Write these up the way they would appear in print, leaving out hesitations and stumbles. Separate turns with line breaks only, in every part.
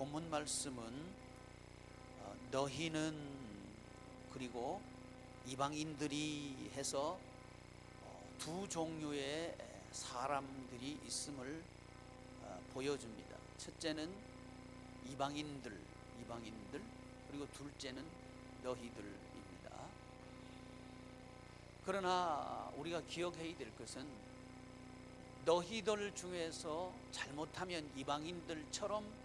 본문 말씀은 너희는 그리고 이방인들이 해서 두 종류의 사람들이 있음을 보여줍니다. 첫째는 이방인들 그리고 둘째는 너희들입니다. 그러나 우리가 기억해야 될 것은 너희들 중에서 잘못하면 이방인들처럼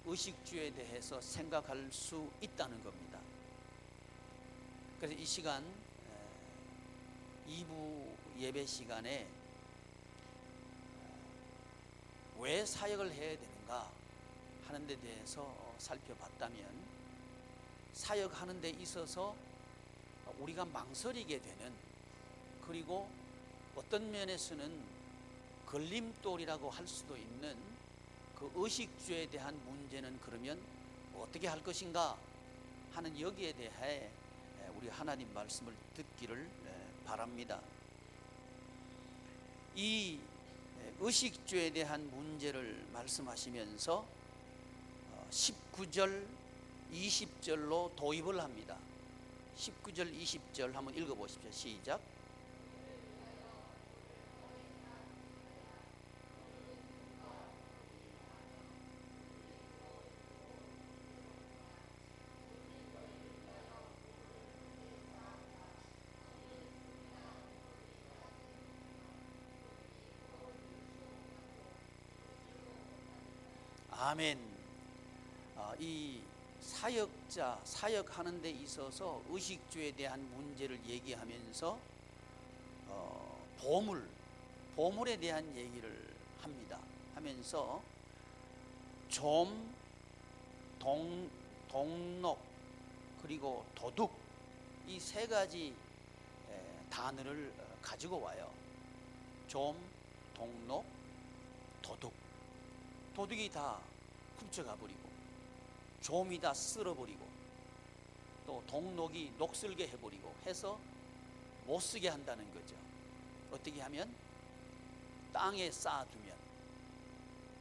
의식주에 대해서 생각할 수 있다는 겁니다. 그래서 이 시간 2부 예배 시간에 왜 사역을 해야 되는가 하는 데 대해서 살펴봤다면, 사역하는 데 있어서 우리가 망설이게 되는, 그리고 어떤 면에서는 걸림돌이라고 할 수도 있는 그 의식주에 대한 문제는 그러면 어떻게 할 것인가 하는 여기에 대해 우리 하나님 말씀을 듣기를 바랍니다. 이 의식주에 대한 문제를 말씀하시면서 19절 20절로 도입을 합니다. 19절 20절 한번 읽어보십시오. 시작. 아멘. 이 사역하는 데 있어서 의식주에 대한 문제를 얘기하면서 보물에 대한 얘기를 합니다. 하면서 좀, 동록 그리고 도둑, 이 세 가지 단어를 가지고 와요. 좀, 동록, 도둑. 도둑이 다 훔쳐가 버리고, 좀이 다 쓸어버리고, 또 동록이 녹슬게 해버리고 해서 못 쓰게 한다는 거죠. 어떻게 하면 땅에 쌓아두면,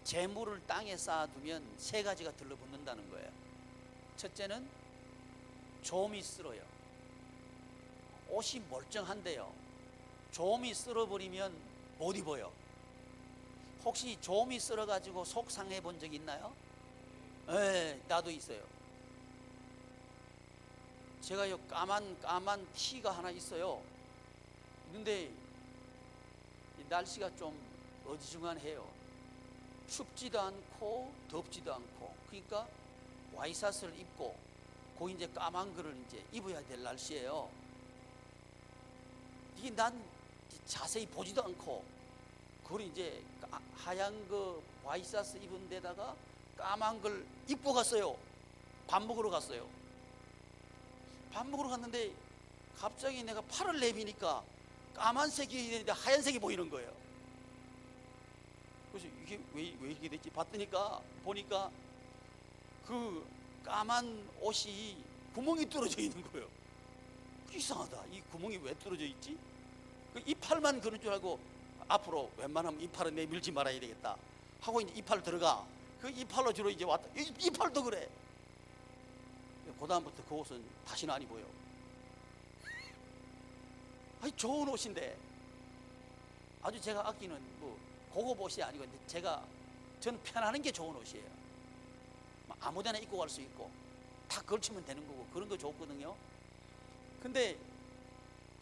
재물을 땅에 쌓아두면 세 가지가 들러붙는다는 거예요. 첫째는 좀이 쓸어요. 옷이 멀쩡한데요, 좀이 쓸어버리면 못 입어요. 혹시 좀이 쓸어가지고 속 상해 본 적 있나요? 네, 나도 있어요. 제가 요 까만 티가 하나 있어요. 근데 날씨가 좀 어지중한해요. 춥지도 않고 덥지도 않고, 그러니까 와이셔츠를 입고 그 이제 까만 거를 이제 입어야 될 날씨예요. 이게 난 자세히 보지도 않고, 그걸 이제 하얀 그 와이셔츠 입은 데다가 까만 걸 입고 갔어요. 밥 먹으러 갔어요. 밥 먹으러 갔는데 갑자기 내가 팔을 내미니까 까만색이 되는데 하얀색이 보이는 거예요. 그래서 이게 왜 이렇게 됐지? 보니까 그 까만 옷이 구멍이 뚫어져 있는 거예요. 이상하다. 이 구멍이 왜 뚫어져 있지? 그 이팔만 그런 줄 알고 앞으로 웬만하면 이팔은 내밀지 말아야 되겠다 하고 이제 이팔 들어가. 그 이팔로 주로 이제 왔다. 이팔도 그래. 그 다음부터 그 옷은 다시는 안 입어요. 아니, 좋은 옷인데, 아주 제가 아끼는 뭐 고급 옷이 아니고, 저는 편안한 게 좋은 옷이에요. 아무데나 입고 갈 수 있고 다 걸치면 되는 거고 그런 거 좋거든요. 근데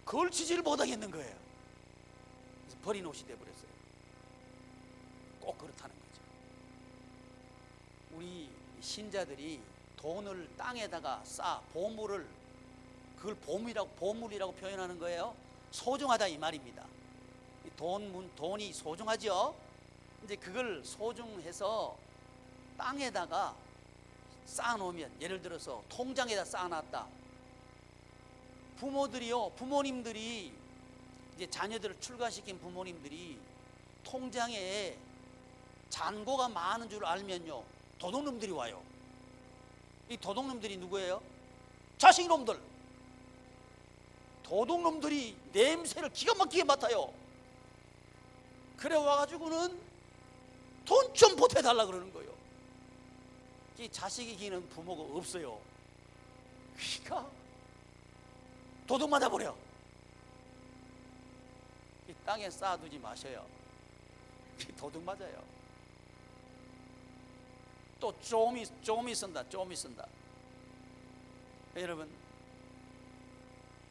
걸치지를 못하겠는 거예요. 그래서 버린 옷이 돼버렸어요. 꼭 그렇다는 거죠. 우리 신자들이 돈을 땅에다가 보물을, 그걸 보물이라고 표현하는 거예요. 소중하다 이 말입니다. 돈이 소중하죠. 이제 그걸 소중해서 땅에다가 쌓아놓으면, 예를 들어서 통장에다 쌓아놨다. 부모님들이 이제 자녀들을 출가시킨 부모님들이 통장에 잔고가 많은 줄 알면요, 도둑놈들이 와요. 이 도둑놈들이 누구예요? 자식놈들. 도둑놈들이 냄새를 기가 막히게 맡아요. 그래 와가지고는 돈 좀 보태달라 그러는 거예요. 자식이 기는 부모가 없어요. 그러니까 도둑 맞아버려. 이 땅에 쌓아두지 마셔요. 도둑 맞아요. 또 좀이 쓴다. 여러분,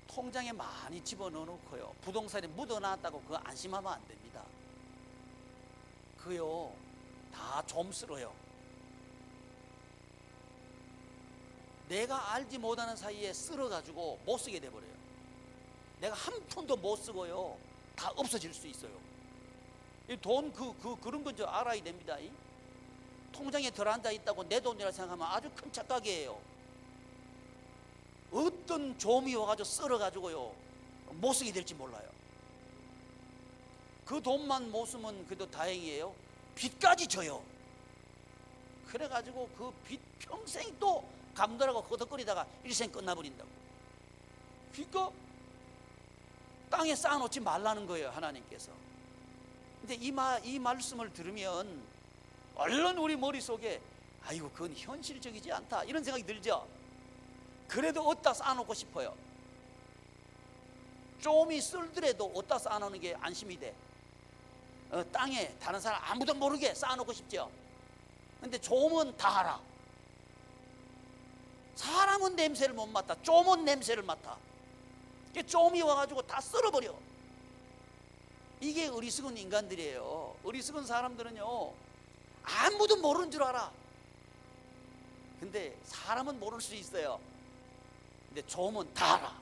통장에 많이 집어넣어 놓고요, 부동산에 묻어놨다고 그거 안심하면 안 됩니다. 그요 다 좀 쓸어요. 내가 알지 못하는 사이에 쓸어가지고 못 쓰게 돼버려요. 내가 한 푼도 못 쓰고요, 다 없어질 수 있어요. 돈 그런 건 좀 알아야 됩니다. 통장에 들어앉아 있다고 내 돈이라 생각하면 아주 큰 착각이에요. 어떤 좀이 와가지고 썰어가지고요 못 쓰게 될지 몰라요. 그 돈만 못 쓰면 그래도 다행이에요. 빚까지 져요. 그래가지고 그 빚 평생 또 감돌하고 허덕거리다가 일생 끝나버린다고. 그러니까 땅에 쌓아놓지 말라는 거예요, 하나님께서. 근데 이 말씀을 들으면 얼른 우리 머릿속에 아이고 그건 현실적이지 않다 이런 생각이 들죠. 그래도 어디다 쌓아놓고 싶어요. 좀이 쓸더라도 어디다 쌓아놓는 게 안심이 돼. 땅에 다른 사람 아무도 모르게 쌓아놓고 싶죠. 근데 좀은 다 알아. 사람은 냄새를 못 맡아. 좀은 냄새를 맡아. 좀이 와가지고 다 썰어버려. 이게 어리석은 인간들이에요. 어리석은 사람들은요 아무도 모르는 줄 알아. 근데 사람은 모를 수 있어요. 근데 좀은 다 알아.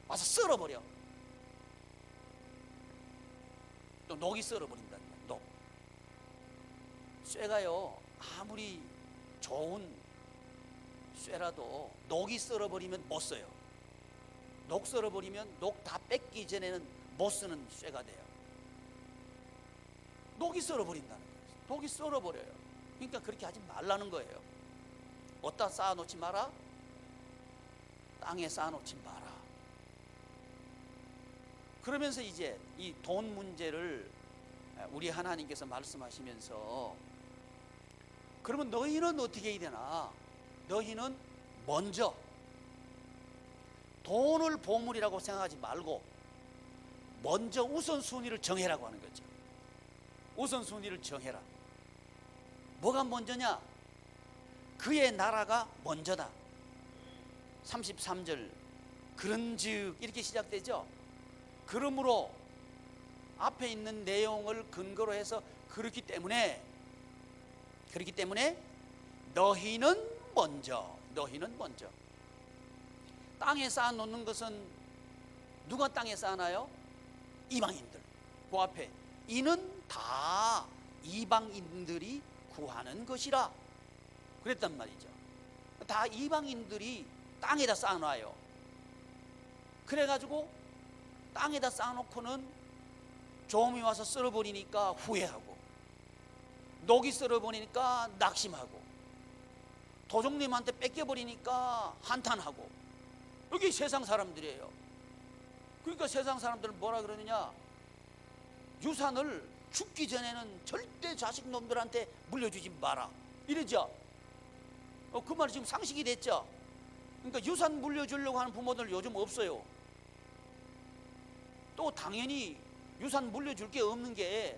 와서 썰어버려. 또 녹이 썰어버린다는 거야. 녹. 쇠가요 아무리 좋은 쇠라도 녹이 썰어버리면 못 써요. 녹 썰어버리면 녹 다 뺏기 전에는 못 쓰는 쇠가 돼요. 녹이 썰어버린다는 거예요. 녹이 썰어버려요. 그러니까 그렇게 하지 말라는 거예요. 어디다 쌓아놓지 마라. 땅에 쌓아놓지 마라. 그러면서 이제 이 돈 문제를 우리 하나님께서 말씀하시면서 그러면 너희는 어떻게 해야 되나? 너희는 먼저 돈을 보물이라고 생각하지 말고 먼저 우선순위를 정해라고 하는 거죠. 우선순위를 정해라. 뭐가 먼저냐? 그의 나라가 먼저다. 33절 그런즉 이렇게 시작되죠. 그러므로 앞에 있는 내용을 근거로 해서 그렇기 때문에 너희는 먼저 땅에 쌓아놓는 것은 누가 땅에 쌓아놔요? 이방인들. 그 앞에 이는 다 이방인들이 구하는 것이라 그랬단 말이죠. 다 이방인들이 땅에다 쌓아놔요. 그래가지고 땅에다 쌓아놓고는 좀이 와서 썰어버리니까 후회하고, 녹이 썰어버리니까 낙심하고, 도적님한테 뺏겨버리니까 한탄하고. 여기 세상 사람들이에요. 그러니까 세상 사람들은 뭐라 그러느냐? 유산을 죽기 전에는 절대 자식 놈들한테 물려주지 마라 이러죠. 그 말이 지금 상식이 됐죠. 그러니까 유산 물려주려고 하는 부모들 요즘 없어요. 또 당연히 유산 물려줄 게 없는 게,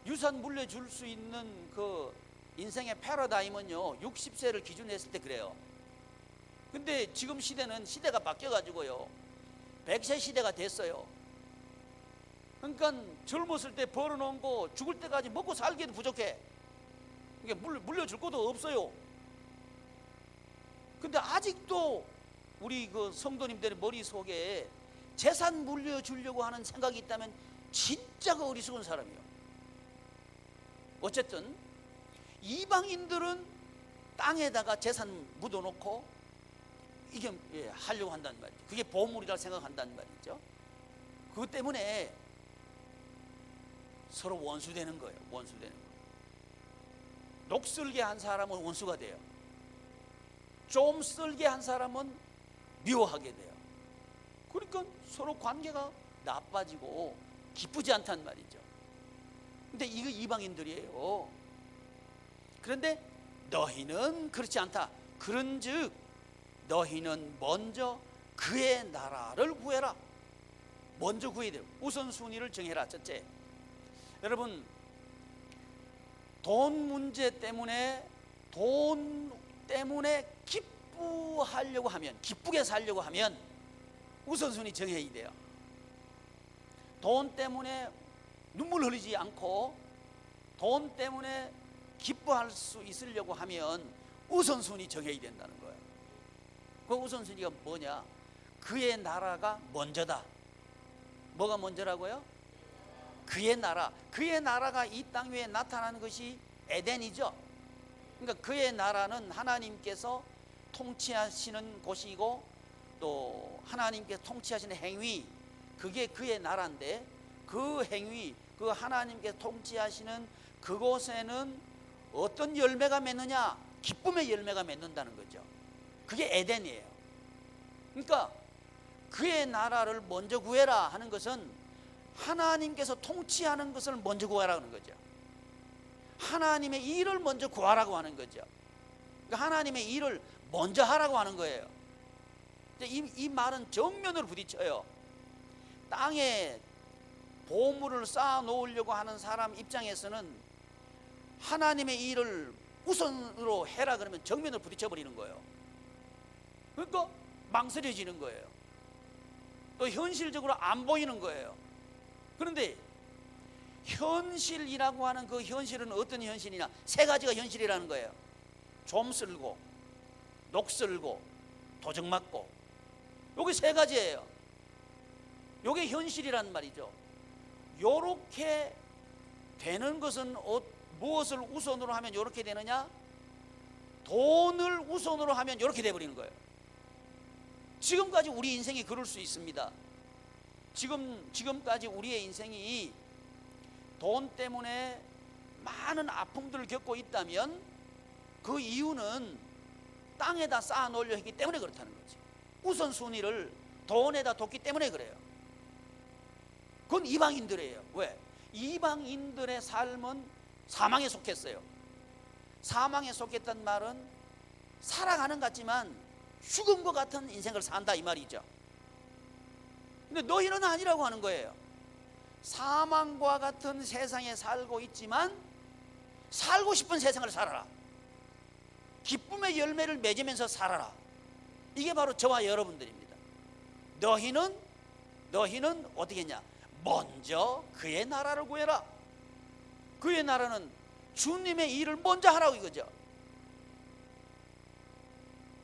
유산 물려줄 수 있는 그 인생의 패러다임은요 60세를 기준으로 했을 때 그래요. 근데 지금 시대는 시대가 바뀌어가지고요 100세 시대가 됐어요. 그러니까 젊었을 때 벌어놓은 거 죽을 때까지 먹고 살기에도 부족해. 그러니까 물려줄 것도 없어요. 근데 아직도 우리 그 성도님들의 머릿속에 재산 물려주려고 하는 생각이 있다면 진짜 그 어리석은 사람이에요. 어쨌든 이방인들은 땅에다가 재산 묻어놓고 이게 하려고 한다는 말이죠. 그게 보물이라 생각한다는 말이죠. 그것 때문에 서로 원수되는 거예요. 원수되는 거예요. 녹슬게 한 사람은 원수가 돼요. 좀 쓸게 한 사람은 미워하게 돼요. 그러니까 서로 관계가 나빠지고 기쁘지 않단 말이죠. 근데 이거 이방인들이에요. 그런데 너희는 그렇지 않다. 그런즉 너희는 먼저 그의 나라를 구해라. 먼저 구해야 돼요. 우선순위를 정해라. 첫째, 여러분, 돈 문제 때문에 기쁘하려고 하면, 기쁘게 살려고 하면 우선순위 정해야 돼요. 돈 때문에 눈물 흘리지 않고 돈 때문에 기뻐할 수 있으려고 하면 우선순위 정해야 된다는 거예요. 그 우선순위가 뭐냐? 그의 나라가 먼저다. 뭐가 먼저라고요? 그의 나라. 그의 나라가 이 땅 위에 나타나는 것이 에덴이죠. 그러니까 그의 나라는 하나님께서 통치하시는 곳이고 또 하나님께서 통치하시는 행위, 그게 그의 나라인데, 그 행위, 그 하나님께서 통치하시는 그곳에는 어떤 열매가 맺느냐? 기쁨의 열매가 맺는다는 거죠. 그게 에덴이에요. 그러니까 그의 나라를 먼저 구해라 하는 것은 하나님께서 통치하는 것을 먼저 구하라 하는 거죠. 하나님의 일을 먼저 구하라고 하는 거죠. 그러니까 하나님의 일을 먼저 하라고 하는 거예요. 이 말은 정면으로 부딪혀요. 땅에 보물을 쌓아 놓으려고 하는 사람 입장에서는 하나님의 일을 우선으로 해라 그러면 정면으로 부딪혀 버리는 거예요. 그러니까 망설여지는 거예요. 또 현실적으로 안 보이는 거예요. 그런데 현실이라고 하는 그 현실은 어떤 현실이냐? 세 가지가 현실이라는 거예요. 좀 쓸고, 녹 쓸고, 도적 맞고, 요게 세 가지예요. 요게 현실이란 말이죠. 요렇게 되는 것은 무엇을 우선으로 하면 요렇게 되느냐? 돈을 우선으로 하면 요렇게 돼버리는 거예요. 지금까지 우리 인생이 그럴 수 있습니다. 지금까지 우리의 인생이 돈 때문에 많은 아픔들을 겪고 있다면 그 이유는 땅에다 쌓아 놓으려 했기 때문에 그렇다는 거지. 우선순위를 돈에다 뒀기 때문에 그래요. 그건 이방인들이에요. 왜? 이방인들의 삶은 사망에 속했어요. 사망에 속했단 말은 살아가는 것 같지만 죽은 것 같은 인생을 산다 이 말이죠. 근데 너희는 아니라고 하는 거예요. 사망과 같은 세상에 살고 있지만 살고 싶은 세상을 살아라. 기쁨의 열매를 맺으면서 살아라. 이게 바로 저와 여러분들입니다. 너희는 어떻게 했냐? 먼저 그의 나라를 구해라. 그의 나라는 주님의 일을 먼저 하라고 이거죠.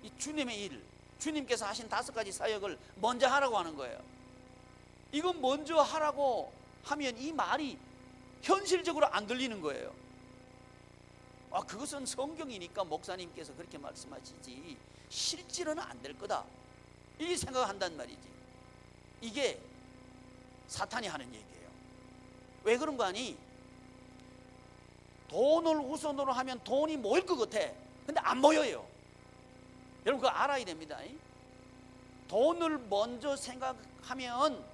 이 주님의 일, 주님께서 하신 5가지 사역을 먼저 하라고 하는 거예요. 이거 먼저 하라고 하면 이 말이 현실적으로 안 들리는 거예요. 그것은 성경이니까 목사님께서 그렇게 말씀하시지 실제로는 안 될 거다, 이렇게 생각한단 말이지. 이게 사탄이 하는 얘기예요. 왜 그런 거 아니? 돈을 우선으로 하면 돈이 모일 것 같아. 근데 안 모여요. 여러분 그거 알아야 됩니다. 돈을 먼저 생각하면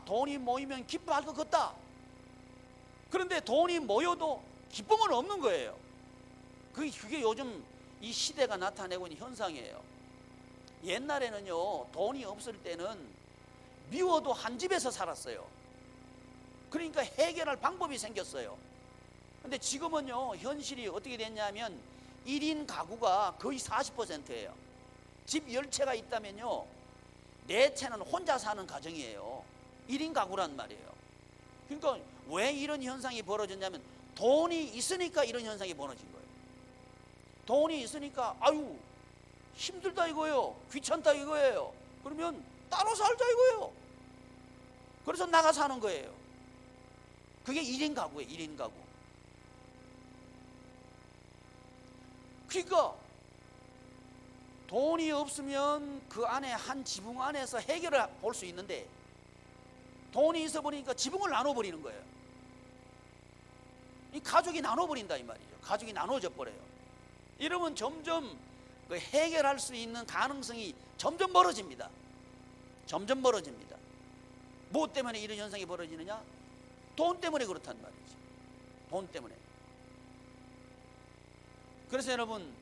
돈이 모이면 기뻐할 것 같다. 그런데 돈이 모여도 기쁨은 없는 거예요. 그게 요즘 이 시대가 나타내고 있는 현상이에요. 옛날에는요, 돈이 없을 때는 미워도 한 집에서 살았어요. 그러니까 해결할 방법이 생겼어요. 근데 지금은요, 현실이 어떻게 됐냐면 1인 가구가 거의 40%예요. 집 10채가 있다면요, 4채는 혼자 사는 가정이에요. 1인 가구란 말이에요. 그러니까 왜 이런 현상이 벌어졌냐면 돈이 있으니까 이런 현상이 벌어진 거예요. 돈이 있으니까 힘들다 이거예요. 귀찮다 이거예요. 그러면 따로 살자 이거예요. 그래서 나가 사는 거예요. 그게 1인 가구예요. 1인 가구. 그러니까 돈이 없으면 그 안에 한 지붕 안에서 해결을 볼 수 있는데 돈이 있어 버리니까 지붕을 나눠버리는 거예요. 이 가족이 나눠버린다 이 말이죠. 가족이 나눠져 버려요. 이러면 점점 그 해결할 수 있는 가능성이 점점 멀어집니다. 점점 멀어집니다. 무엇 때문에 이런 현상이 벌어지느냐? 돈 때문에 그렇단 말이죠. 돈 때문에. 그래서 여러분,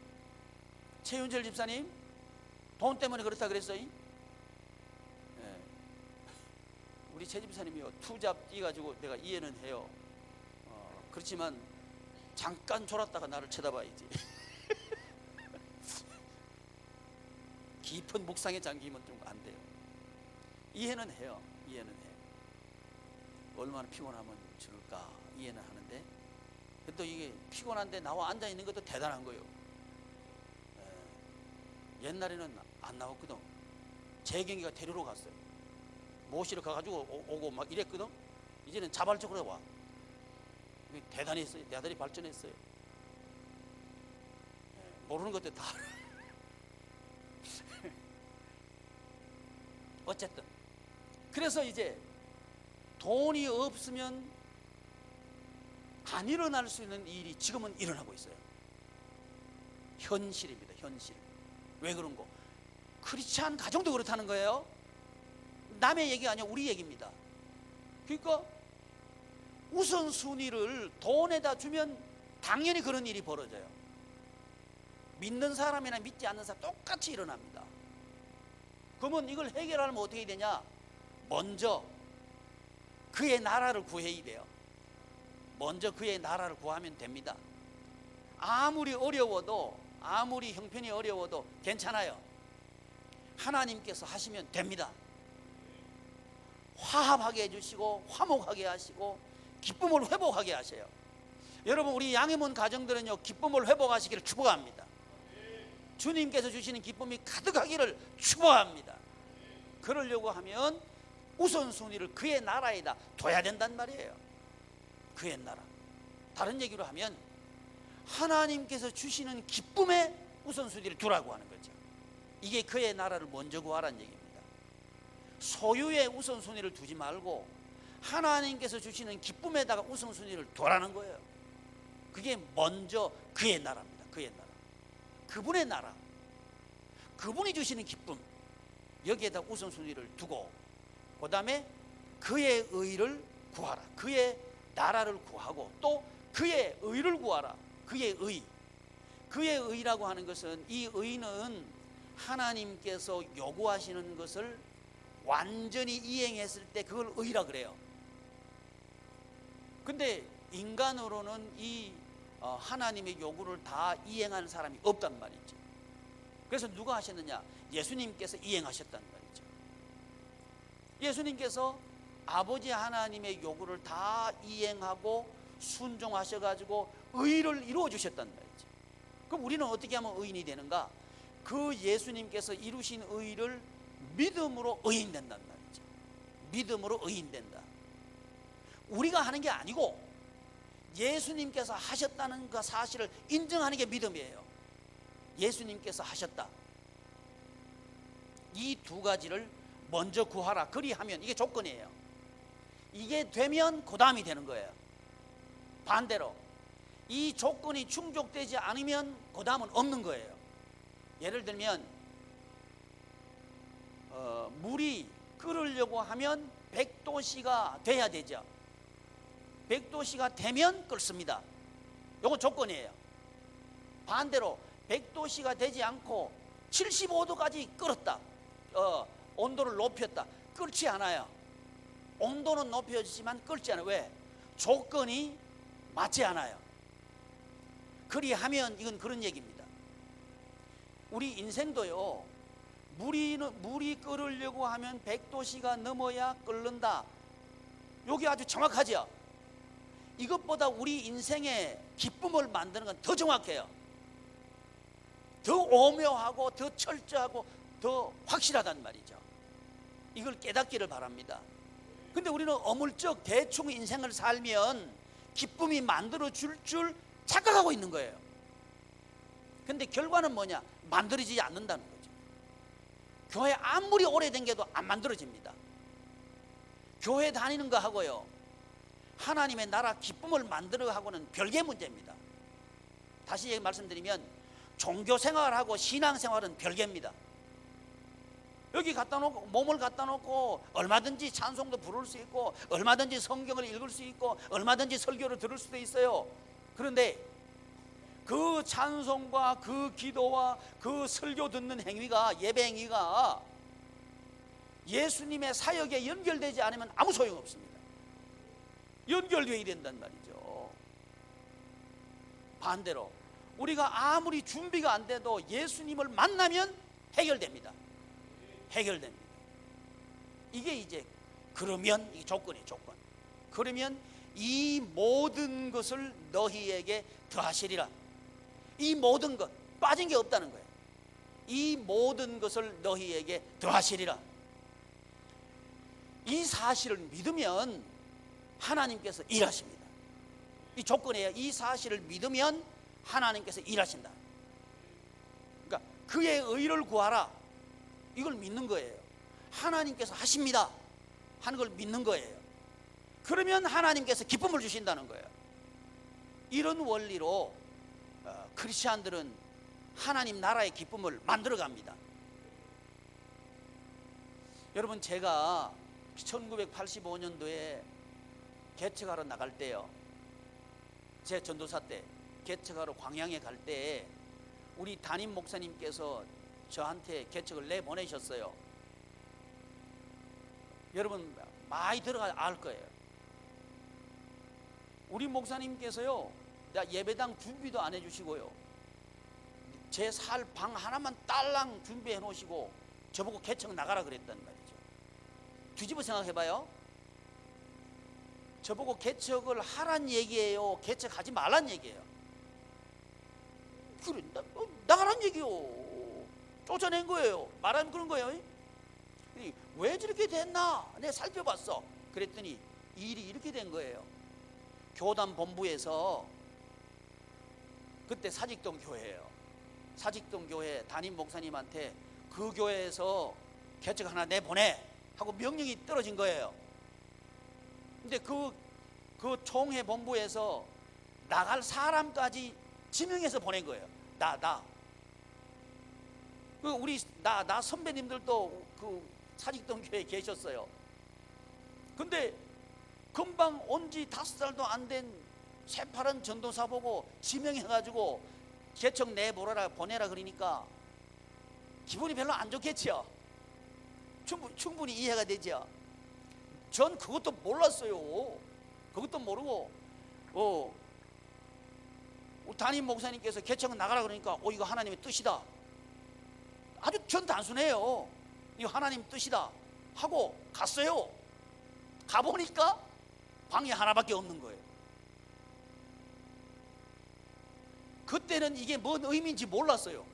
최윤철 집사님 돈 때문에 그렇다 그랬어요. 예. 우리 최 집사님이요, 투잡 뛰가지고 내가 이해는 해요. 그렇지만 잠깐 졸았다가 나를 쳐다봐야지. 깊은 묵상에 잠기면 좀 안 돼요. 이해는 해요. 이해는 해. 얼마나 피곤하면 저럴까 이해는 하는데, 또 이게 피곤한데 나와 앉아 있는 것도 대단한 거예요. 옛날에는 안 나왔거든. 재경이가 데리러 갔어요. 모시러 가가지고 오고 막 이랬거든. 이제는 자발적으로 와. 대단했어요. 대단히 발전했어요. 모르는 것들 다 알아요. 어쨌든 그래서 이제 돈이 없으면 안 일어날 수 있는 일이 지금은 일어나고 있어요. 현실입니다. 현실. 왜 그런 거? 크리스찬 가정도 그렇다는 거예요. 남의 얘기 아니야, 우리 얘기입니다. 그러니까 우선순위를 돈에다 주면 당연히 그런 일이 벌어져요. 믿는 사람이나 믿지 않는 사람 똑같이 일어납니다. 그러면 이걸 해결하려면 어떻게 되냐? 먼저 그의 나라를 구해야 돼요. 먼저 그의 나라를 구하면 됩니다. 아무리 어려워도, 아무리 형편이 어려워도 괜찮아요. 하나님께서 하시면 됩니다. 화합하게 해주시고 화목하게 하시고 기쁨을 회복하게 하셔요. 여러분, 우리 양해문 가정들은요, 기쁨을 회복하시기를 축복합니다. 주님께서 주시는 기쁨이 가득하기를 축복합니다. 그러려고 하면 우선순위를 그의 나라에다 둬야 된단 말이에요. 그의 나라. 다른 얘기로 하면 하나님께서 주시는 기쁨에 우선순위를 두라고 하는 거죠. 이게 그의 나라를 먼저 구하라는 얘기입니다. 소유의 우선순위를 두지 말고 하나님께서 주시는 기쁨에다가 우선순위를 두라는 거예요. 그게 먼저 그의 나라입니다. 그의 나라. 그분의 나라. 그분이 주시는 기쁨, 여기에다 우선순위를 두고 그 다음에 그의 의를 구하라. 그의 나라를 구하고 또 그의 의를 구하라. 그의 의. 그의 의라고 하는 것은, 이 의는 하나님께서 요구하시는 것을 완전히 이행했을 때 그걸 의라 그래요. 근데 인간으로는 이 하나님의 요구를 다 이행하는 사람이 없단 말이죠. 그래서 누가 하셨느냐? 예수님께서 이행하셨단 말이죠. 예수님께서 아버지 하나님의 요구를 다 이행하고 순종하셔가지고 의를 이루어 주셨단 말이죠. 그럼 우리는 어떻게 하면 의인이 되는가? 그 예수님께서 이루신 의를 믿음으로 의인된단 말이죠. 믿음으로 의인된다. 우리가 하는 게 아니고 예수님께서 하셨다는 그 사실을 인정하는 게 믿음이에요. 예수님께서 하셨다. 이 두 가지를 먼저 구하라. 그리하면, 이게 조건이에요. 이게 되면 그 다음이 되는 거예요. 반대로 이 조건이 충족되지 않으면 그 다음은 없는 거예요. 예를 들면 물이 끓으려고 하면 100도씨가 돼야 되죠. 100도씨가 되면 끓습니다. 이건 조건이에요. 반대로 100도씨가 되지 않고 75도까지 끓었다, 온도를 높였다, 끓지 않아요. 온도는 높여지지만 끓지 않아요. 왜? 조건이 맞지 않아요. 그리하면 이건 그런 얘기입니다. 우리 인생도요, 물이 끓으려고 하면 100도씨가 넘어야 끓는다. 여기 아주 정확하죠. 이것보다 우리 인생의 기쁨을 만드는 건 더 정확해요. 더 오묘하고 더 철저하고 더 확실하단 말이죠. 이걸 깨닫기를 바랍니다. 근데 우리는 어물쩍 대충 인생을 살면 기쁨이 만들어줄 줄 착각하고 있는 거예요. 근데 결과는 뭐냐? 만들어지지 않는다는 거죠. 교회 아무리 오래된 게도 안 만들어집니다. 교회 다니는 거 하고요, 하나님의 나라 기쁨을 만들어 하고는 별개의 문제입니다. 다시 말씀드리면 종교 생활하고 신앙 생활은 별개입니다. 여기 갖다 놓고, 몸을 갖다 놓고 얼마든지 찬송도 부를 수 있고 얼마든지 성경을 읽을 수 있고 얼마든지 설교를 들을 수도 있어요. 그런데 그 찬송과 그 기도와 그 설교 듣는 행위가, 예배 행위가 예수님의 사역에 연결되지 않으면 아무 소용없습니다. 연결되어야 된단 말이죠. 반대로 우리가 아무리 준비가 안 돼도 예수님을 만나면 해결됩니다. 해결됩니다. 이게 이제 그러면, 이 조건이에요. 조건. 그러면 이 모든 것을 너희에게 더하시리라. 이 모든 것, 빠진 게 없다는 거예요. 이 모든 것을 너희에게 더하시리라. 이 사실을 믿으면 하나님께서 일하십니다. 이 조건이에요. 이 사실을 믿으면 하나님께서 일하신다. 그러니까 그의 의를 구하라, 이걸 믿는 거예요. 하나님께서 하십니다 하는 걸 믿는 거예요. 그러면 하나님께서 기쁨을 주신다는 거예요. 이런 원리로 크리스찬들은 하나님 나라의 기쁨을 만들어 갑니다. 여러분, 제가 1985년도에 개척하러 나갈 때요, 제 전도사 때 개척하러 광양에 갈 때 우리 담임 목사님께서 저한테 개척을 내보내셨어요. 여러분 많이 들어가 알 거예요. 우리 목사님께서요, 예배당 준비도 안 해주시고요, 제 살 방 하나만 딸랑 준비해 놓으시고 저보고 개척 나가라 그랬단 말이죠. 뒤집어 생각해봐요. 저보고 개척을 하란 얘기예요, 개척하지 말란 얘기예요? 그래, 나가란 얘기요. 쫓아낸 거예요. 말하면 그런 거예요. 왜 저렇게 됐나 내가 살펴봤어. 그랬더니 일이 이렇게 된 거예요. 교단 본부에서, 그때 사직동 교회예요, 사직동 교회 담임 목사님한테 그 교회에서 개척 하나 내보내 하고 명령이 떨어진 거예요. 근데 그 총회 본부에서 나갈 사람까지 지명해서 보낸 거예요. 나 선배님들도 그 사직동 교회에 계셨어요. 근데 금방 온 지 5살도 안 된 새파란 전도사 보고 지명해가지고 개척 내보내라 보내라 그러니까 기분이 별로 안 좋겠죠. 충분히 이해가 되죠. 전 그것도 몰랐어요. 그것도 모르고 담임 목사님께서 개척 나가라 그러니까 이거 하나님의 뜻이다. 아주 전 단순해요. 이거 하나님 뜻이다 하고 갔어요. 가보니까 방이 하나밖에 없는 거예요. 그때는 이게 뭔 의미인지 몰랐어요.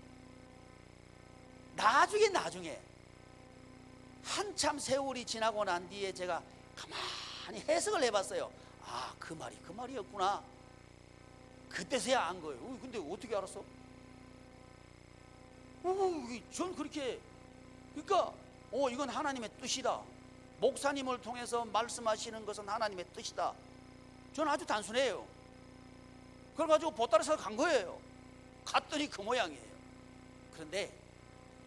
나중에 한참 세월이 지나고 난 뒤에 제가 가만히 해석을 해봤어요. 아, 그 말이었구나. 그때서야 안 거예요. 근데 어떻게 알았어? 전 그렇게, 그러니까 이건 하나님의 뜻이다. 목사님을 통해서 말씀하시는 것은 하나님의 뜻이다. 저는 아주 단순해요. 그래가지고 보따리서 간 거예요. 갔더니 그 모양이에요. 그런데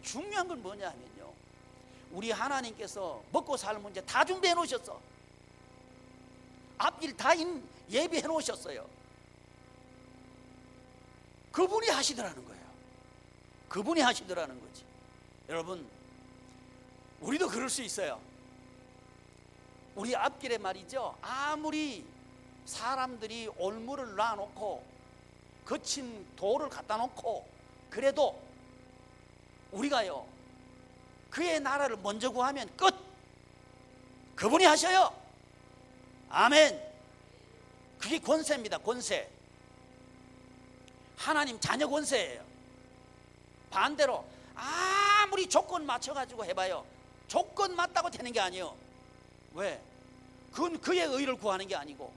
중요한 건 뭐냐 하면요, 우리 하나님께서 먹고 살 문제 다 준비해 놓으셨어. 앞길 다 예비해 놓으셨어요. 그분이 하시더라는 거예요. 그분이 하시더라는 거지. 여러분, 우리도 그럴 수 있어요. 우리 앞길에 말이죠, 아무리 사람들이 올무를 놔놓고 거친 돌을 갖다 놓고 그래도 우리가요, 그의 나라를 먼저 구하면 끝. 그분이 하셔요. 아멘. 그게 권세입니다. 권세. 하나님 자녀 권세예요. 반대로 아무리 조건 맞춰가지고 해봐요, 조건 맞다고 되는 게 아니에요. 왜? 그건 그의 의를 구하는 게 아니고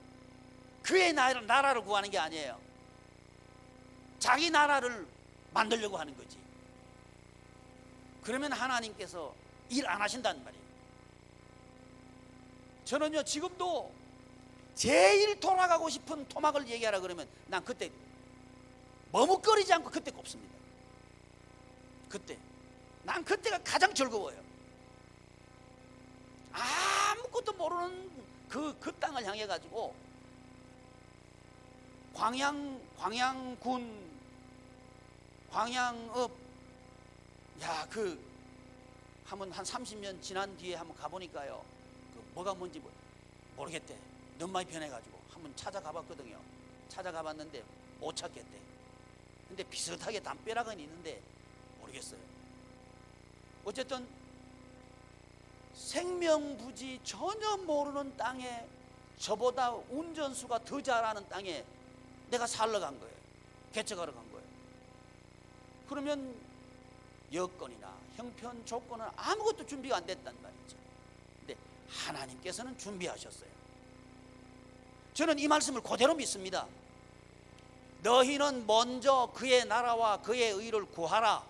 그의 나라를 구하는 게 아니에요. 자기 나라를 만들려고 하는 거지. 그러면 하나님께서 일 안 하신다는 말이에요. 저는요, 지금도 제일 돌아가고 싶은 토막을 얘기하라 그러면 난 그때 머뭇거리지 않고 그때 꼽습니다. 난 그때가 가장 즐거워요. 아무것도 모르는 그 땅을 향해 가지고 광양군 광양읍, 야, 한번 한 30년 지난 뒤에 한번 가보니까요, 뭐가 뭔지 모르겠대. 너무 많이 변해가지고 한번 찾아가봤거든요. 찾아가봤는데 못 찾겠대. 근데 비슷하게 담벼락은 있는데 모르겠어요. 어쨌든 생명부지 전혀 모르는 땅에, 저보다 운전수가 더 잘하는 땅에 내가 살러 간 거예요. 개척하러 간 거예요. 그러면 여건이나 형편 조건은 아무것도 준비가 안 됐단 말이죠. 근데 하나님께서는 준비하셨어요. 저는 이 말씀을 그대로 믿습니다. 너희는 먼저 그의 나라와 그의 의를 구하라.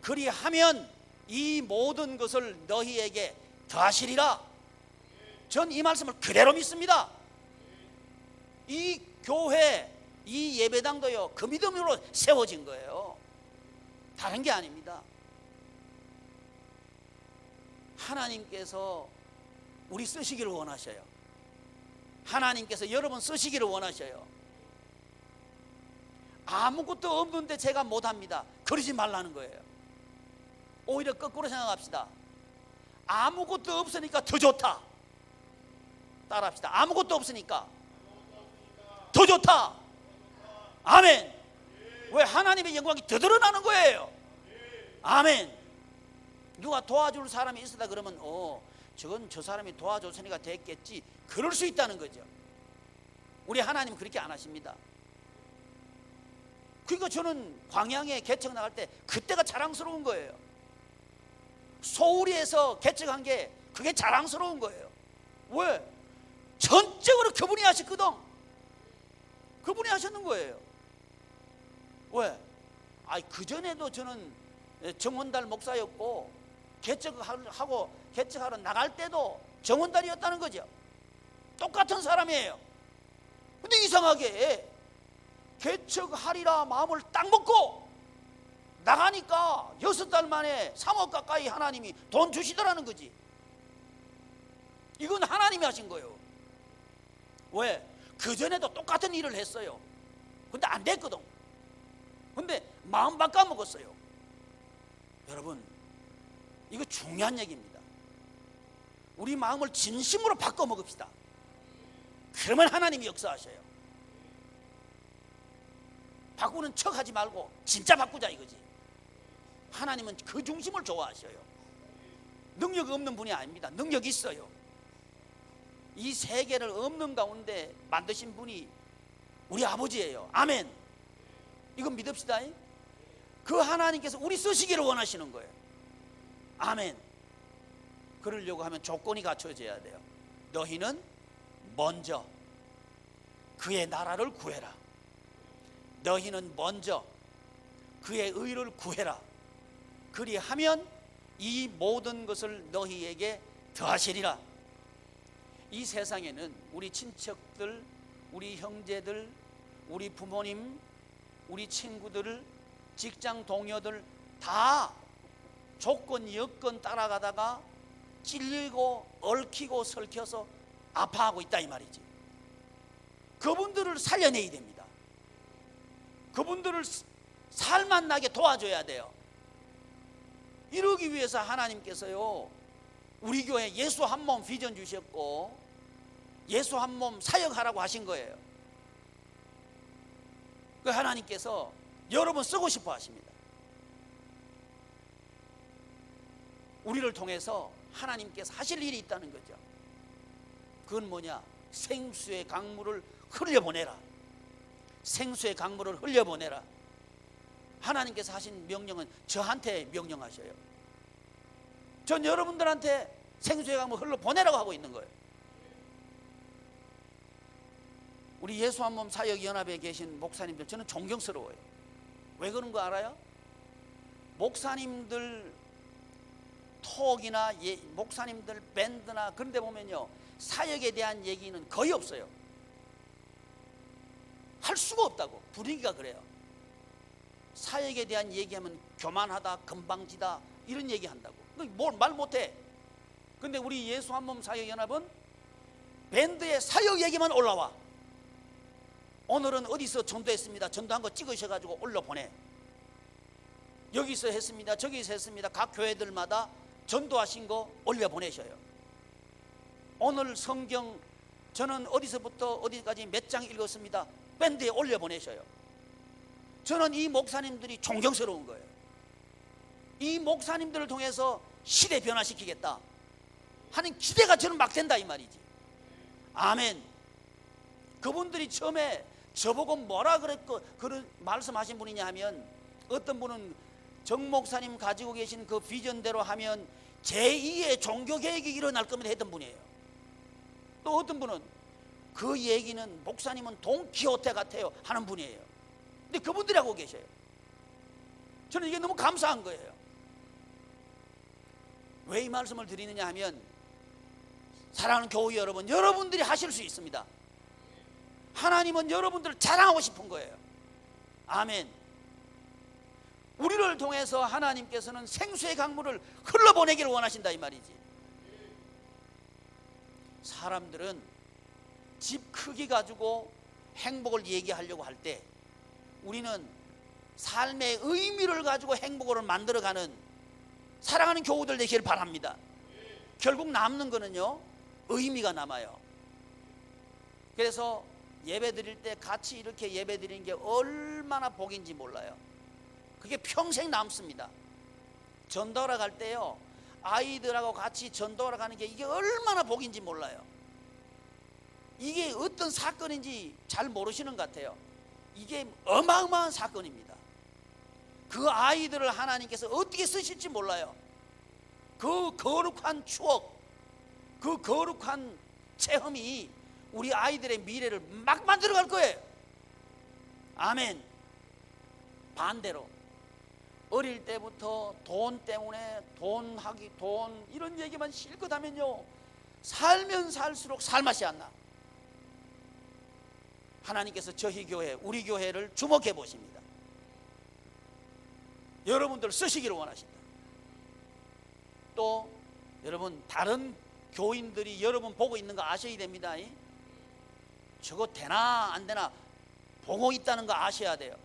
그리하면 이 모든 것을 너희에게 더하시리라. 전 이 말씀을 그대로 믿습니다. 이 교회, 이 예배당도요, 그 믿음으로 세워진 거예요. 다른 게 아닙니다. 하나님께서 우리 쓰시기를 원하셔요. 하나님께서 여러분 쓰시기를 원하셔요. 아무것도 없는데 제가 못합니다, 그러지 말라는 거예요. 오히려 거꾸로 생각합시다. 아무것도 없으니까 더 좋다. 따라합시다. 아무것도 없으니까 더 좋다. 아멘. 왜? 하나님의 영광이 더 드러나는 거예요. 아멘. 누가 도와줄 사람이 있었다 그러면 저건 저 사람이 도와줬으니까 됐겠지, 그럴 수 있다는 거죠. 우리 하나님은 그렇게 안 하십니다. 그러니까 저는 광양에 개척 나갈 때 그때가 자랑스러운 거예요. 소우리에서 개척한 게 그게 자랑스러운 거예요. 왜? 전적으로 그분이 하셨거든. 그분이 하셨는 거예요. 왜? 그전에도 저는 정원달 목사였고, 개척하러 나갈 때도 정원달이었다는 거죠. 똑같은 사람이에요. 근데 이상하게 개척하리라 마음을 딱 먹고 나가니까 6달 만에 3억 가까이 하나님이 돈 주시더라는 거지. 이건 하나님이 하신 거예요. 왜? 그전에도 똑같은 일을 했어요. 근데 안 됐거든. 근데 마음 바꿔 먹었어요. 여러분, 이거 중요한 얘기입니다. 우리 마음을 진심으로 바꿔 먹읍시다. 그러면 하나님이 역사하셔요. 바꾸는 척 하지 말고 진짜 바꾸자 이거지. 하나님은 그 중심을 좋아하셔요. 능력 없는 분이 아닙니다. 능력 있어요. 이 세계를 없는 가운데 만드신 분이 우리 아버지예요. 아멘. 이건 믿읍시다. 그 하나님께서 우리 쓰시기를 원하시는 거예요. 아멘. 그러려고 하면 조건이 갖춰져야 돼요. 너희는 먼저 그의 나라를 구해라. 너희는 먼저 그의 의를 구해라. 그리하면 이 모든 것을 너희에게 더하시리라. 이 세상에는 우리 친척들, 우리 형제들, 우리 부모님, 우리 친구들, 직장 동료들 다 조건, 여건 따라가다가 찔리고 얽히고 설켜서 아파하고 있다 이 말이지. 그분들을 살려내야 됩니다. 그분들을 살만나게 도와줘야 돼요. 이러기 위해서 하나님께서요, 우리 교회 예수 한 몸 비전 주셨고 예수 한 몸 사역하라고 하신 거예요. 그 하나님께서 여러분 쓰고 싶어 하십니다. 우리를 통해서 하나님께서 하실 일이 있다는 거죠. 그건 뭐냐? 생수의 강물을 흘려보내라. 생수의 강물을 흘려보내라. 하나님께서 하신 명령은 저한테 명령하셔요. 전 여러분들한테 생수의 강물 흘려보내라고 하고 있는 거예요. 우리 예수 한 몸 사역연합에 계신 목사님들 저는 존경스러워요. 왜 그런 거 알아요? 목사님들 톡이나 목사님들 밴드나 그런 데 보면요, 사역에 대한 얘기는 거의 없어요. 할 수가 없다고. 분위기가 그래요. 사역에 대한 얘기하면 교만하다, 건방지다 이런 얘기 한다고. 뭘 말 못해. 근데 우리 예수 한 몸 사역연합은 밴드의 사역 얘기만 올라와. 오늘은 어디서 전도했습니다, 전도한 거 찍으셔가지고 올려보내. 여기서 했습니다, 저기서 했습니다. 각 교회들마다 전도하신 거 올려보내셔요. 오늘 성경 저는 어디서부터 어디까지 몇 장 읽었습니다, 밴드에 올려보내셔요. 저는 이 목사님들이 존경스러운 거예요. 이 목사님들을 통해서 시대 변화시키겠다 하는 기대가 저는 막 된다 이 말이지. 아멘. 그분들이 처음에 저보고 뭐라 그랬고 그런 말씀하신 분이냐 하면, 어떤 분은 정 목사님 가지고 계신 그 비전대로 하면 제2의 종교개혁이 일어날 겁니다 했던 분이에요. 또 어떤 분은 그 얘기는 목사님은 돈키호테 같아요 하는 분이에요. 근데 그분들이 하고 계셔요. 저는 이게 너무 감사한 거예요. 왜 이 말씀을 드리느냐 하면, 사랑하는 교회 여러분, 여러분들이 하실 수 있습니다. 하나님은 여러분들을 자랑하고 싶은 거예요. 아멘. 우리를 통해서 하나님께서는 생수의 강물을 흘러보내기를 원하신다 이 말이지. 사람들은 집 크기 가지고 행복을 얘기하려고 할 때, 우리는 삶의 의미를 가지고 행복을 만들어가는 사랑하는 교우들 되기를 바랍니다. 결국 남는 거는요, 의미가 남아요. 그래서 예배 드릴 때 같이 이렇게 예배 드리는 게 얼마나 복인지 몰라요. 그게 평생 남습니다. 전도하러 갈 때요, 아이들하고 같이 전도하러 가는 게 이게 얼마나 복인지 몰라요. 이게 어떤 사건인지 잘 모르시는 것 같아요. 이게 어마어마한 사건입니다. 그 아이들을 하나님께서 어떻게 쓰실지 몰라요. 그 거룩한 추억, 그 거룩한 체험이 우리 아이들의 미래를 막 만들어갈 거예요. 아멘. 반대로 어릴 때부터 돈 때문에 돈 이런 얘기만 실컷 하면요, 살면 살수록 살맛이 안 나. 하나님께서 저희 교회, 우리 교회를 주목해 보십니다. 여러분들 쓰시기를 원하신다. 또 여러분, 다른 교인들이 여러분 보고 있는 거 아셔야 됩니다. 저거 되나 안 되나 보고 있다는 거 아셔야 돼요.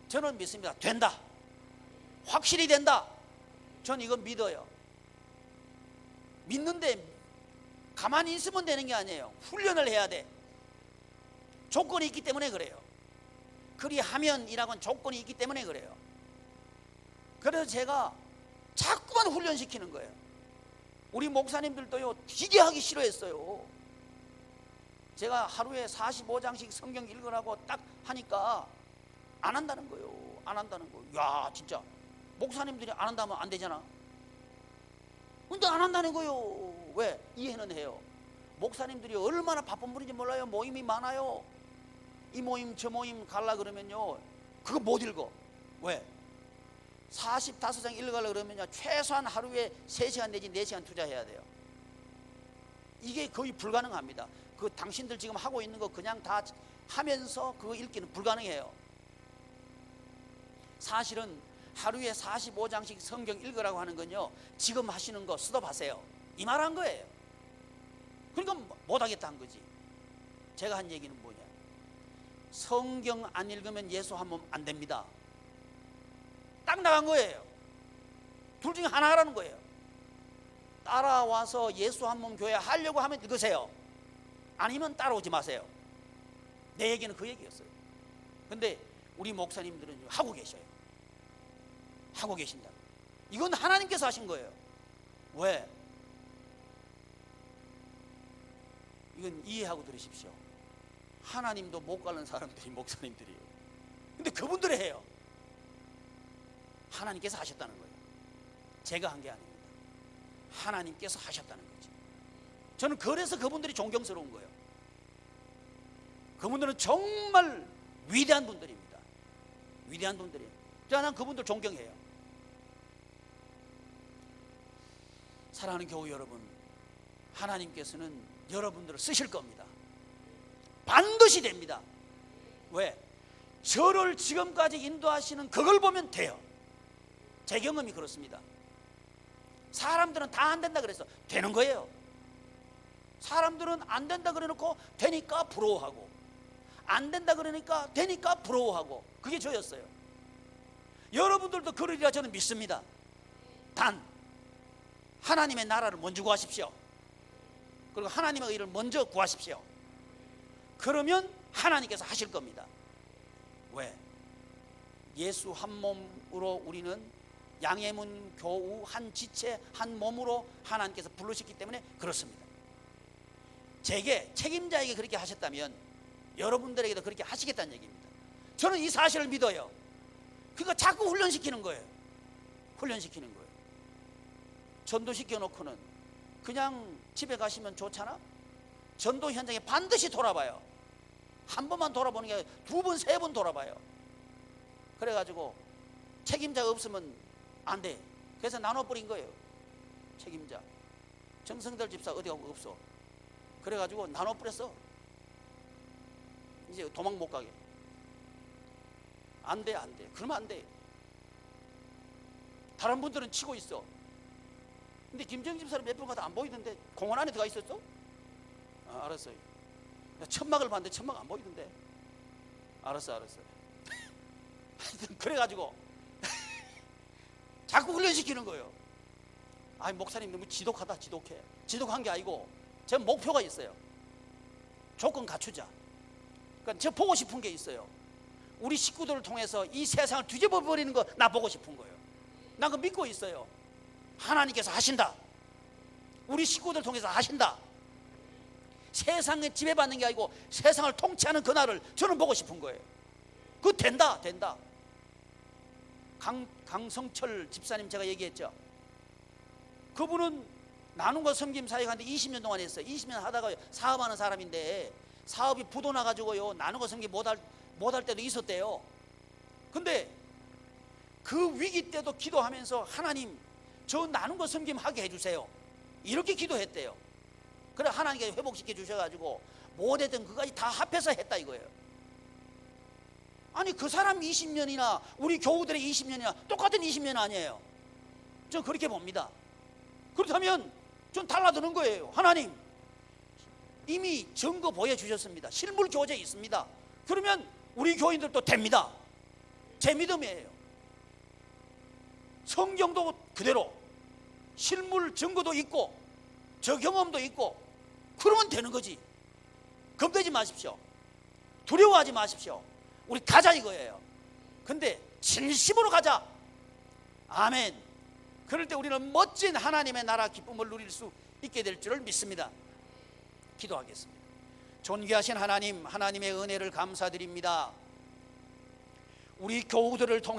저는 믿습니다. 된다. 확실히 된다. 전 이거 믿어요. 믿는데 가만히 있으면 되는 게 아니에요. 훈련을 해야 돼. 조건이 있기 때문에 그래요. 그리하면이라고는 조건이 있기 때문에 그래요. 그래서 제가 자꾸만 훈련시키는 거예요. 우리 목사님들도요, 되게 하기 싫어했어요. 제가 하루에 45장씩 성경 읽으라고 딱 하니까 안 한다는 거예요. 안 한다는 거예요. 야, 진짜 목사님들이 안 한다면 안 되잖아. 근데 안 한다는 거예요. 왜? 이해는 해요. 목사님들이 얼마나 바쁜 분인지 몰라요. 모임이 많아요. 이 모임 저 모임 갈라 그러면요, 그거 못 읽어. 왜? 45장 읽으려고 그러면요, 최소한 하루에 3시간 내지 4시간 투자해야 돼요. 이게 거의 불가능합니다. 그 당신들 지금 하고 있는 거 그냥 다 하면서 그거 읽기는 불가능해요. 사실은 하루에 45장씩 성경 읽으라고 하는 건요, 지금 하시는 거 스톱하세요, 이 말 한 거예요. 그러니까 못하겠다 한 거지. 제가 한 얘기는 뭐냐, 성경 안 읽으면 예수 한 몸 안 됩니다. 딱 나간 거예요. 둘 중에 하나 하라는 거예요. 따라와서 예수 한 몸 교회 하려고 하면 읽으세요. 아니면 따라오지 마세요. 내 얘기는 그 얘기였어요. 근데 우리 목사님들은 하고 계셔요. 하고 계신다. 이건 하나님께서 하신 거예요. 왜? 이건 이해하고 들으십시오. 하나님도 못 가는 사람들이 목사님들이에요. 근데 그분들이 해요. 하나님께서 하셨다는 거예요. 제가 한 게 아닙니다. 하나님께서 하셨다는 거죠. 저는 그래서 그분들이 존경스러운 거예요. 그분들은 정말 위대한 분들입니다. 위대한 분들이에요. 저는 그분들 존경해요. 사랑하는 교우 여러분, 하나님께서는 여러분들을 쓰실 겁니다. 반드시 됩니다. 왜? 저를 지금까지 인도하시는 그걸 보면 돼요. 제 경험이 그렇습니다. 사람들은 다 안 된다 그래서 되는 거예요. 사람들은 안 된다 그래놓고 되니까 부러워하고, 안 된다 그러니까 되니까 부러워하고, 그게 저였어요. 여러분들도 그러리라 저는 믿습니다. 단 하나님의 나라를 먼저 구하십시오. 그리고 하나님의 의를 먼저 구하십시오. 그러면 하나님께서 하실 겁니다. 왜? 예수 한 몸으로 우리는 양해문 교우 한 지체 한 몸으로 하나님께서 부르셨기 때문에 그렇습니다. 제게 책임자에게 그렇게 하셨다면 여러분들에게도 그렇게 하시겠다는 얘기입니다. 저는 이 사실을 믿어요. 그러니까 자꾸 훈련시키는 거예요. 훈련시키는 거예요. 전도시켜놓고는 그냥 집에 가시면 좋잖아? 전도 현장에 반드시 돌아봐요. 한 번만 돌아보는 게 아니라 두 번, 세 번 돌아봐요. 그래가지고 책임자가 없으면 안 돼. 그래서 나눠버린 거예요. 책임자. 정성들 집사 어디 가고 없어. 그래가지고 나눠버렸어. 이제 도망 못 가게. 안 돼, 안 돼. 그러면 안 돼. 다른 분들은 치고 있어. 근데 김정 집사는 몇 번 가도 안 보이던데 공원 안에 들어가 있었어? 아, 알았어요. 천막을 봤는데 천막 안 보이던데. 알았어. 하여튼 그래가지고 자꾸 훈련시키는 거예요. 아이 목사님 너무 지독하다. 지독해. 지독한 게 아니고 제가 목표가 있어요. 조건 갖추자. 그러니까 제가 보고 싶은 게 있어요. 우리 식구들을 통해서 이 세상을 뒤집어 버리는 거 나 보고 싶은 거예요. 난 그거 믿고 있어요. 하나님께서 하신다. 우리 식구들 통해서 하신다. 세상에 지배받는 게 아니고 세상을 통치하는 그날을 저는 보고 싶은 거예요. 그거 된다. 강성철 집사님 제가 얘기했죠. 그분은 나눔과 섬김 사역하는데 20년 동안 했어요. 20년 하다가 사업하는 사람인데 사업이 부도 나가지고요 나눔과 섬김 못할 때도 있었대요. 근데 그 위기 때도 기도하면서 하나님 저 나눔과 섬김 하게 해주세요. 이렇게 기도했대요. 그래 하나님께 회복시켜 주셔가지고 못했던 그까지 다 합해서 했다 이거예요. 아니 그 사람 20년이나 우리 교우들의 20년이나 똑같은 20년 아니에요. 저는 그렇게 봅니다. 그렇다면 전 달라드는 거예요. 하나님 이미 증거 보여주셨습니다. 실물 교제 있습니다. 그러면 우리 교인들도 됩니다. 제 믿음이에요. 성경도 그대로 실물 증거도 있고 저 경험도 있고 그러면 되는 거지. 겁내지 마십시오. 두려워하지 마십시오. 우리 가자 이거예요. 근데 진심으로 가자. 아멘. 그럴 때 우리는 멋진 하나님의 나라 기쁨을 누릴 수 있게 될 줄을 믿습니다. 기도하겠습니다. 존귀하신 하나님, 하나님의 은혜를 감사드립니다. 우리 교우들을 통해